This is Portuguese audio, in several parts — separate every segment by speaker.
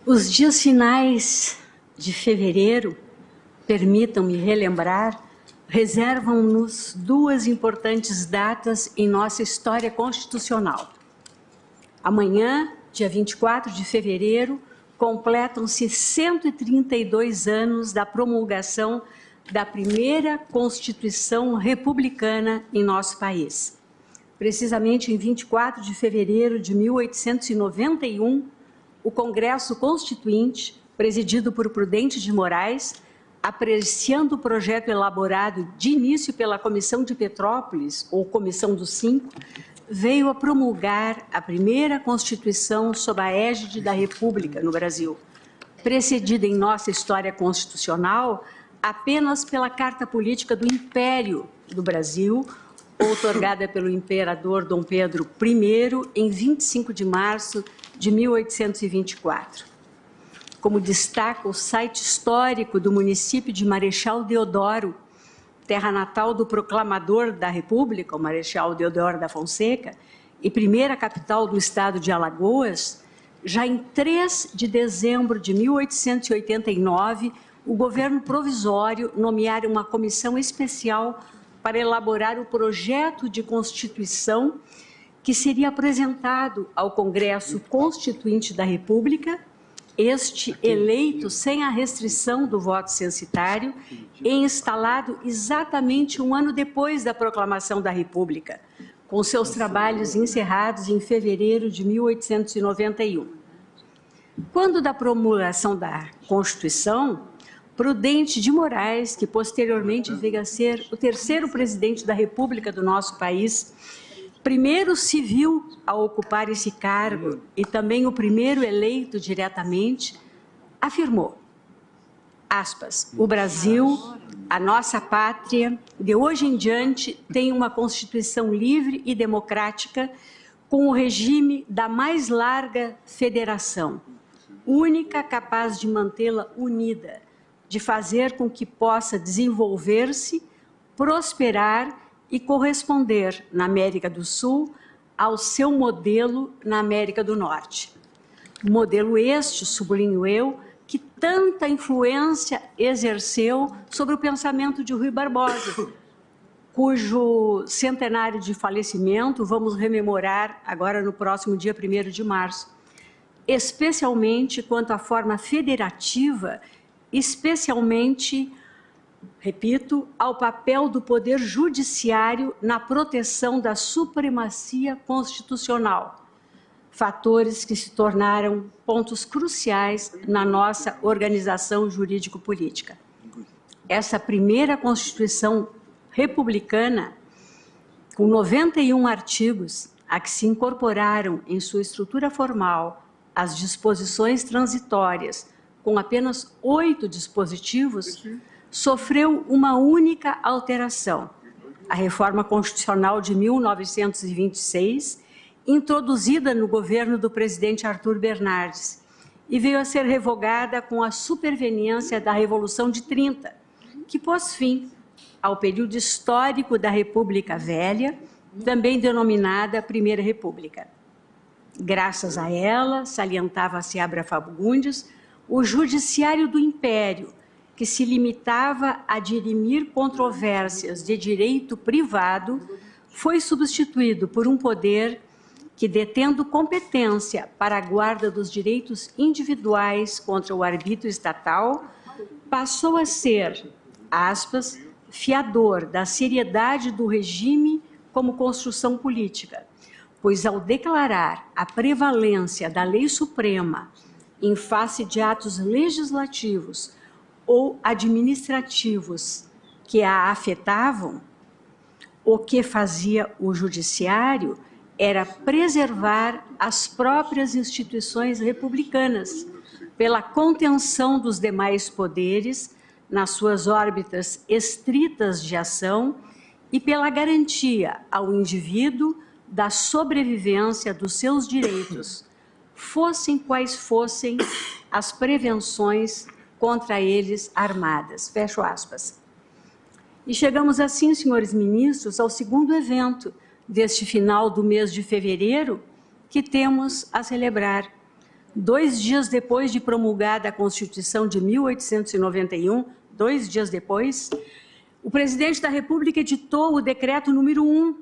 Speaker 1: Os dias finais de fevereiro, permitam-me relembrar, reservam-nos duas importantes datas em nossa história constitucional. Amanhã, dia 24 de fevereiro, completam-se 132 anos da promulgação da primeira Constituição republicana em nosso país. Precisamente em 24 de fevereiro de 1891, o Congresso Constituinte, presidido por Prudente de Moraes, apreciando o projeto elaborado de início pela Comissão de Petrópolis, ou Comissão dos Cinco, veio a promulgar a primeira Constituição sob a égide da República no Brasil, precedida em nossa história constitucional apenas pela Carta Política do Império do Brasil, outorgada pelo imperador Dom Pedro I em 25 de março de 1824. Como destaca o site histórico do município de Marechal Deodoro, terra natal do proclamador da República, o Marechal Deodoro da Fonseca, e primeira capital do estado de Alagoas, já em 3 de dezembro de 1889, o governo provisório nomeara uma comissão especial para elaborar o projeto de Constituição que seria apresentado ao Congresso Constituinte da República, este eleito sem a restrição do voto censitário e instalado exatamente um ano depois da proclamação da República, com seus trabalhos encerrados em fevereiro de 1891. Quando da promulgação da Constituição, Prudente de Moraes, que posteriormente veio a ser o terceiro presidente da República do nosso país, primeiro civil a ocupar esse cargo e também o primeiro eleito diretamente, afirmou, aspas, o Brasil, a nossa pátria, de hoje em diante tem uma Constituição livre e democrática com o regime da mais larga federação, única capaz de mantê-la unida, de fazer com que possa desenvolver-se, prosperar e corresponder na América do Sul ao seu modelo na América do Norte. Modelo este, sublinho eu, que tanta influência exerceu sobre o pensamento de Rui Barbosa, cujo centenário de falecimento vamos rememorar agora no próximo dia 1º de março, especialmente quanto à forma federativa, especialmente, repito, ao papel do Poder Judiciário na proteção da supremacia constitucional, fatores que se tornaram pontos cruciais na nossa organização jurídico-política. Essa primeira Constituição republicana, com 91 artigos, a que se incorporaram em sua estrutura formal as disposições transitórias, com apenas 8 dispositivos, sofreu uma única alteração, a Reforma Constitucional de 1926, introduzida no governo do presidente Arthur Bernardes, e veio a ser revogada com a superveniência da Revolução de 30, que pôs fim ao período histórico da República Velha, também denominada Primeira República. Graças a ela, salientava Seabra Fagundes, o Judiciário do Império, que se limitava a dirimir controvérsias de direito privado, foi substituído por um poder que, detendo competência para a guarda dos direitos individuais contra o arbítrio estatal, passou a ser, aspas, fiador da seriedade do regime como construção política, pois ao declarar a prevalência da lei suprema em face de atos legislativos ou administrativos que a afetavam, o que fazia o judiciário era preservar as próprias instituições republicanas pela contenção dos demais poderes nas suas órbitas estritas de ação e pela garantia ao indivíduo da sobrevivência dos seus direitos, fossem quais fossem as prevenções contra eles armadas. Fecho aspas. E chegamos assim, senhores ministros, ao segundo evento deste final do mês de fevereiro que temos a celebrar, 2 dias depois de promulgada a Constituição de 1891, 2 dias depois, o presidente da República editou o decreto número 1,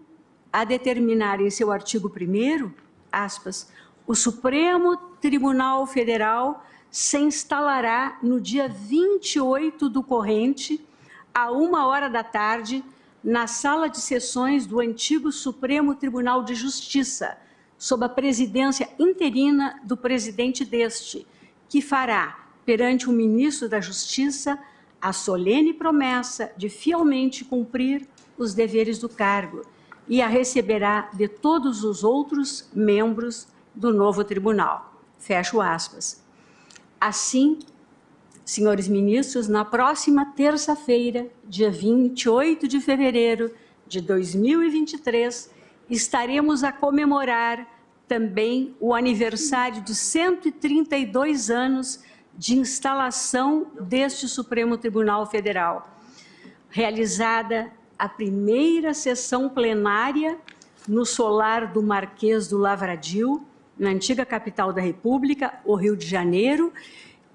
Speaker 1: a determinar em seu artigo 1º, aspas, o Supremo Tribunal Federal se instalará no dia 28 do corrente, a 13h, na sala de sessões do antigo Supremo Tribunal de Justiça, sob a presidência interina do presidente deste, que fará, perante o ministro da Justiça, a solene promessa de fielmente cumprir os deveres do cargo e a receberá de todos os outros membros do novo tribunal. Fecho aspas. Assim, senhores ministros, na próxima terça-feira, dia 28 de fevereiro de 2023, estaremos a comemorar também o aniversário de 132 anos de instalação deste Supremo Tribunal Federal, realizada a primeira sessão plenária no solar do Marquês do Lavradio, na antiga capital da República, o Rio de Janeiro,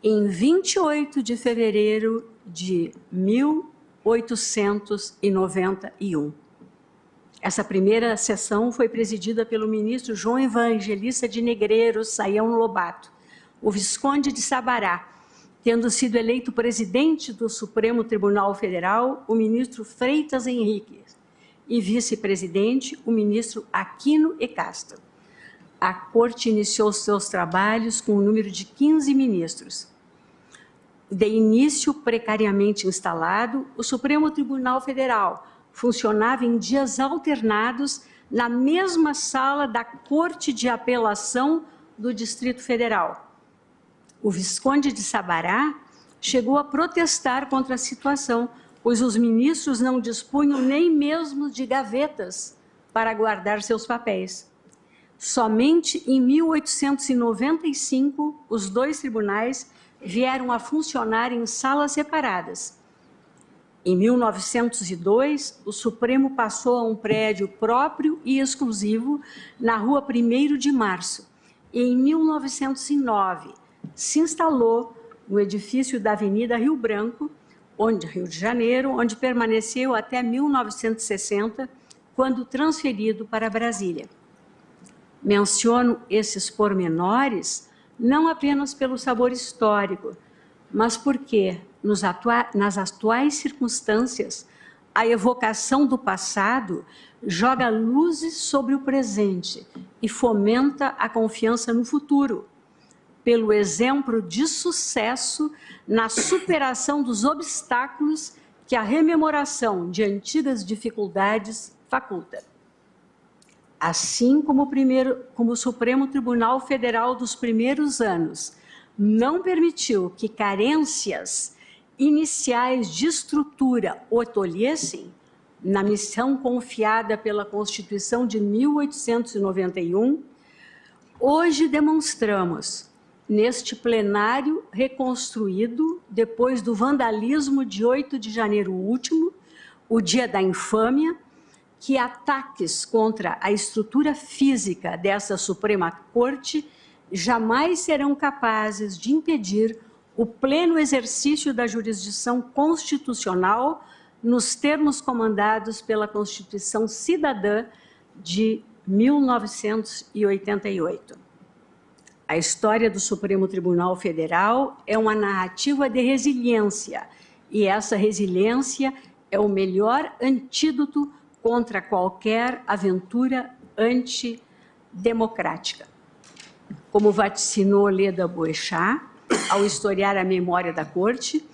Speaker 1: em 28 de fevereiro de 1891. Essa primeira sessão foi presidida pelo ministro João Evangelista de Negreiros Saião Lobato, o Visconde de Sabará, tendo sido eleito presidente do Supremo Tribunal Federal o ministro Freitas Henrique e vice-presidente o ministro Aquino e Castro. A Corte iniciou seus trabalhos com um número de 15 ministros. De início precariamente instalado, o Supremo Tribunal Federal funcionava em dias alternados na mesma sala da Corte de Apelação do Distrito Federal. O Visconde de Sabará chegou a protestar contra a situação, pois os ministros não dispunham nem mesmo de gavetas para guardar seus papéis. Somente em 1895, os dois tribunais vieram a funcionar em salas separadas. Em 1902, o Supremo passou a um prédio próprio e exclusivo na Rua 1º de Março. E em 1909, se instalou no edifício da Avenida Rio Branco, Rio de Janeiro, onde permaneceu até 1960, quando transferido para Brasília. Menciono esses pormenores não apenas pelo sabor histórico, mas porque, nas atuais circunstâncias, a evocação do passado joga luzes sobre o presente e fomenta a confiança no futuro, pelo exemplo de sucesso na superação dos obstáculos que a rememoração de antigas dificuldades faculta. Assim como o Supremo Tribunal Federal dos primeiros anos não permitiu que carências iniciais de estrutura o tolhessem, na missão confiada pela Constituição de 1891, hoje demonstramos, neste plenário reconstruído depois do vandalismo de 8 de janeiro último, o dia da infâmia, que ataques contra a estrutura física dessa Suprema Corte jamais serão capazes de impedir o pleno exercício da jurisdição constitucional nos termos comandados pela Constituição Cidadã de 1988. A história do Supremo Tribunal Federal é uma narrativa de resiliência, e essa resiliência é o melhor antídoto contra qualquer aventura antidemocrática. Como vaticinou Leda Boechat, ao historiar a memória da Corte,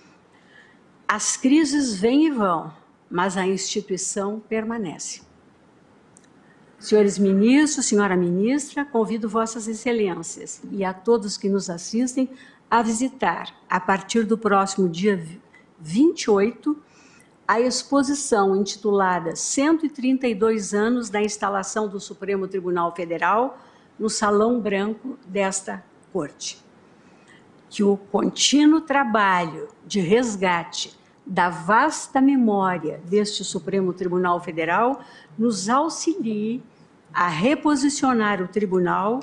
Speaker 1: as crises vêm e vão, mas a instituição permanece. Senhores ministros, senhora ministra, convido vossas excelências e a todos que nos assistem a visitar, a partir do próximo dia 28, a exposição intitulada 132 anos da instalação do Supremo Tribunal Federal no Salão Branco desta Corte. Que o contínuo trabalho de resgate da vasta memória deste Supremo Tribunal Federal nos auxilie a reposicionar o Tribunal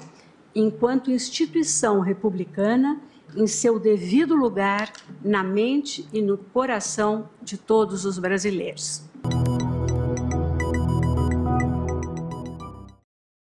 Speaker 1: enquanto instituição republicana, em seu devido lugar, na mente e no coração de todos os brasileiros.